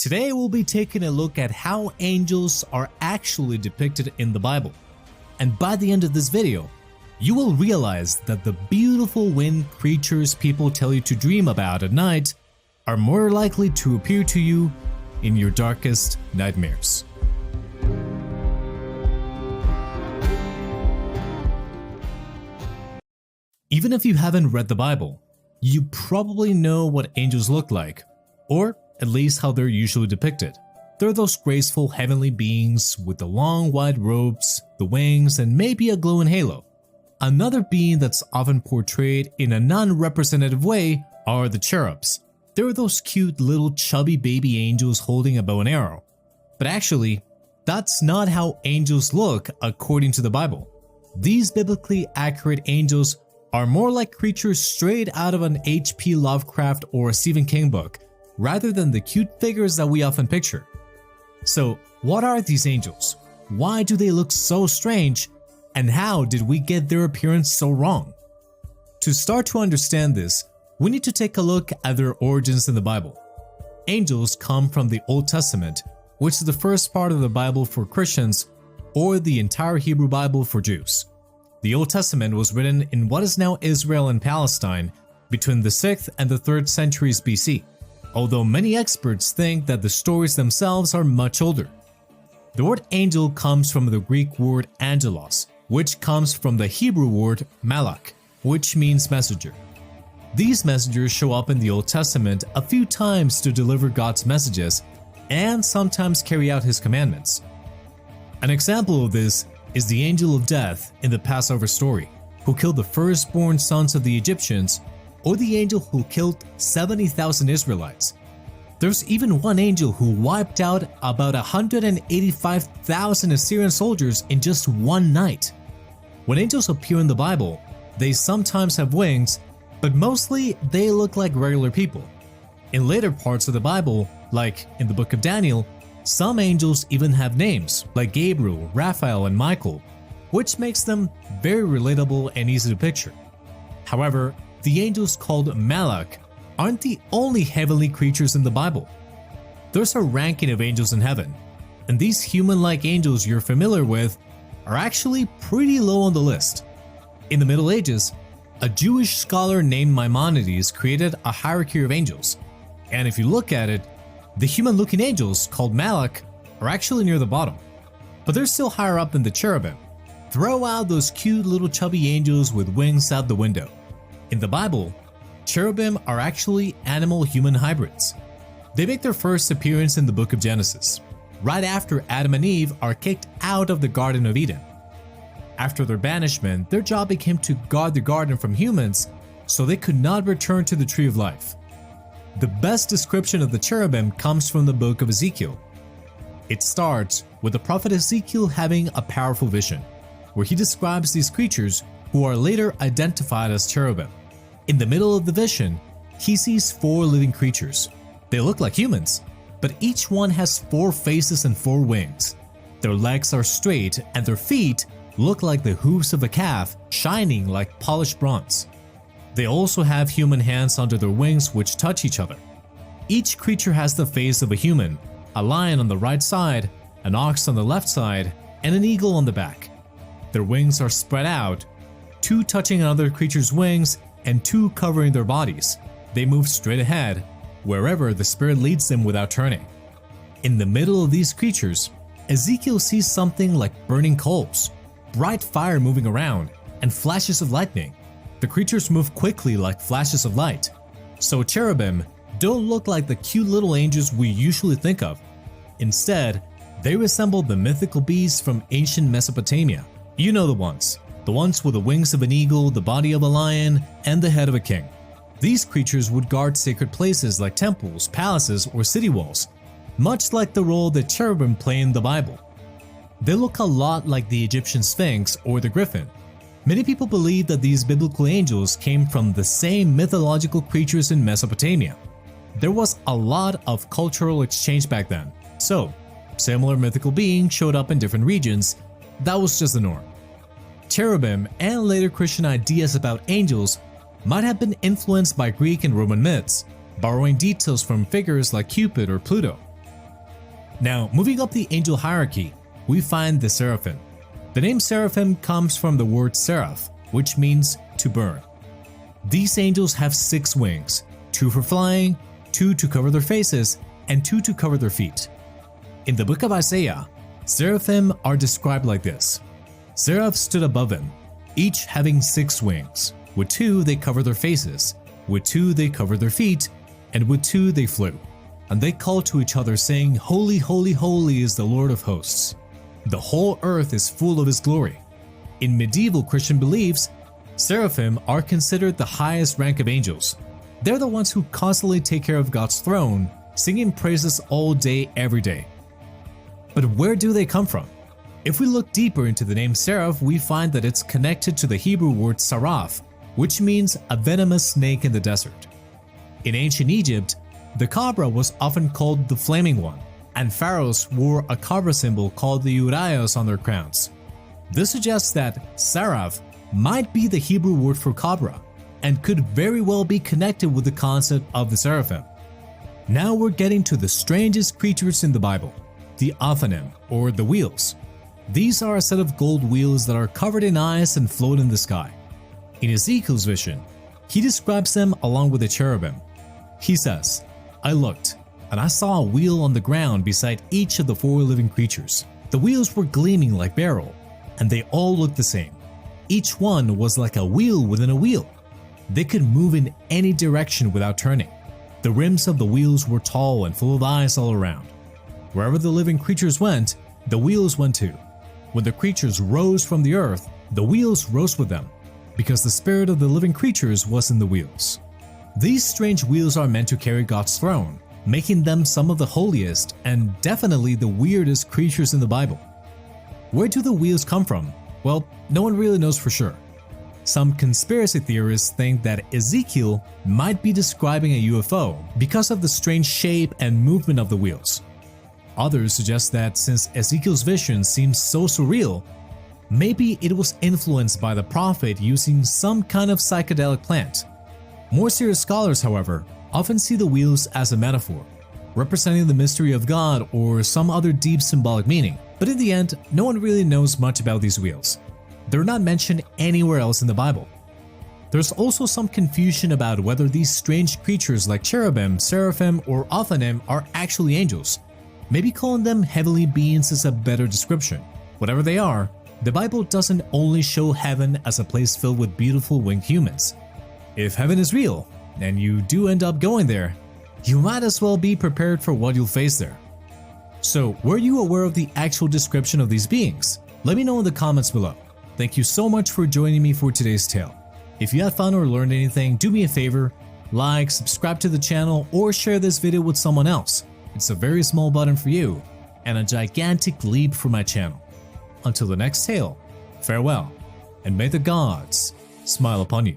Today we'll be taking a look at how angels are actually depicted in the Bible. And by the end of this video, you will realize that the beautiful winged creatures people tell you to dream about at night are more likely to appear to you in your darkest nightmares. Even if you haven't read the Bible, you probably know what angels look like, or at least how they're usually depicted. They're those graceful heavenly beings with the long white robes, the wings, and maybe a glowing halo. Another being that's often portrayed in a non-representative way are the cherubs. They're those cute little chubby baby angels holding a bow and arrow. But actually, that's not how angels look according to the Bible. These biblically accurate angels are more like creatures straight out of an H.P. Lovecraft or a Stephen King book, rather than the cute figures that we often picture. So, what are these angels? Why do they look so strange? And how did we get their appearance so wrong? To start to understand this, we need to take a look at their origins in the Bible. Angels come from the Old Testament, which is the first part of the Bible for Christians, or the entire Hebrew Bible for Jews. The Old Testament was written in what is now Israel and Palestine between the 6th and the 3rd centuries BC, although many experts think that the stories themselves are much older. The word angel comes from the Greek word angelos, which comes from the Hebrew word malach, which means messenger. These messengers show up in the Old Testament a few times to deliver God's messages and sometimes carry out His commandments. An example of this is the angel of death in the Passover story, who killed the firstborn sons of the Egyptians, or the angel who killed 70,000 Israelites. There's even one angel who wiped out about 185,000 Assyrian soldiers in just one night. When angels appear in the Bible, they sometimes have wings, but mostly they look like regular people. In later parts of the Bible, like in the book of Daniel, some angels even have names like Gabriel, Raphael, and Michael, which makes them very relatable and easy to picture. However, the angels called malach aren't the only heavenly creatures in the Bible. There's a ranking of angels in heaven, and these human-like angels you're familiar with are actually pretty low on the list. In the Middle Ages, a Jewish scholar named Maimonides created a hierarchy of angels, and if you look at it, the human-looking angels, called malach, are actually near the bottom, but they're still higher up than the cherubim. Throw out those cute little chubby angels with wings out the window. In the Bible, cherubim are actually animal-human hybrids. They make their first appearance in the book of Genesis, right after Adam and Eve are kicked out of the Garden of Eden. After their banishment, their job became to guard the garden from humans so they could not return to the tree of life. The best description of the cherubim comes from the book of Ezekiel. It starts with the prophet Ezekiel having a powerful vision, where he describes these creatures who are later identified as cherubim. In the middle of the vision, he sees 4 living creatures. They look like humans, but each one has 4 faces and 4 wings. Their legs are straight and their feet look like the hooves of a calf, shining like polished bronze. They also have human hands under their wings which touch each other. Each creature has the face of a human, a lion on the right side, an ox on the left side, and an eagle on the back. Their wings are spread out, 2 touching another creature's wings and 2 covering their bodies. They move straight ahead, wherever the spirit leads them without turning. In the middle of these creatures, Ezekiel sees something like burning coals, bright fire moving around, and flashes of lightning. The creatures move quickly like flashes of light. So cherubim don't look like the cute little angels we usually think of. Instead, they resemble the mythical beasts from ancient Mesopotamia. You know the ones with the wings of an eagle, the body of a lion, and the head of a king. These creatures would guard sacred places like temples, palaces, or city walls, much like the role that cherubim play in the Bible. They look a lot like the Egyptian Sphinx or the griffin. Many people believe that these biblical angels came from the same mythological creatures in Mesopotamia. There was a lot of cultural exchange back then, so similar mythical beings showed up in different regions. That was just the norm. Cherubim and later Christian ideas about angels might have been influenced by Greek and Roman myths, borrowing details from figures like Cupid or Pluto. Now, moving up the angel hierarchy, we find the seraphim. The name seraphim comes from the word seraph, which means to burn. These angels have 6 wings, 2 for flying, 2 to cover their faces, and 2 to cover their feet. In the book of Isaiah, seraphim are described like this. Seraphs stood above them, each having 6 wings. With 2 they covered their faces, with 2 they covered their feet, and with 2 they flew. And they called to each other, saying, Holy, holy, holy is the Lord of hosts. The whole earth is full of his glory. In medieval Christian beliefs, seraphim are considered the highest rank of angels. They're the ones who constantly take care of God's throne, singing praises all day, every day. But where do they come from? If we look deeper into the name seraph, we find that it's connected to the Hebrew word saraf, which means a venomous snake in the desert. In ancient Egypt, the cobra was often called the flaming one, and pharaohs wore a cobra symbol called the urias on their crowns. This suggests that saraf might be the Hebrew word for cobra, and could very well be connected with the concept of the seraphim. Now we're getting to the strangest creatures in the Bible, the Ophanim, or the wheels. These are a set of gold wheels that are covered in ice and float in the sky. In Ezekiel's vision, he describes them along with the cherubim. He says, I looked, and I saw a wheel on the ground beside each of the 4 living creatures. The wheels were gleaming like beryl, and they all looked the same. Each one was like a wheel within a wheel. They could move in any direction without turning. The rims of the wheels were tall and full of eyes all around. Wherever the living creatures went, the wheels went too. When the creatures rose from the earth, the wheels rose with them, because the spirit of the living creatures was in the wheels. These strange wheels are meant to carry God's throne, making them some of the holiest and definitely the weirdest creatures in the Bible. Where do the wheels come from? Well, no one really knows for sure. Some conspiracy theorists think that Ezekiel might be describing a UFO because of the strange shape and movement of the wheels. Others suggest that since Ezekiel's vision seems so surreal, maybe it was influenced by the prophet using some kind of psychedelic plant. More serious scholars, however, often see the wheels as a metaphor, representing the mystery of God or some other deep symbolic meaning. But in the end, no one really knows much about these wheels. They're not mentioned anywhere else in the Bible. There's also some confusion about whether these strange creatures like cherubim, seraphim, or Ophanim are actually angels. Maybe calling them heavenly beings is a better description. Whatever they are, the Bible doesn't only show heaven as a place filled with beautiful winged humans. If heaven is real, and you do end up going there, you might as well be prepared for what you'll face there. So, were you aware of the actual description of these beings? Let me know in the comments below. Thank you so much for joining me for today's tale. If you had fun or learned anything, do me a favor, like, subscribe to the channel, or share this video with someone else. It's a very small button for you, and a gigantic leap for my channel. Until the next tale, farewell, and may the gods smile upon you.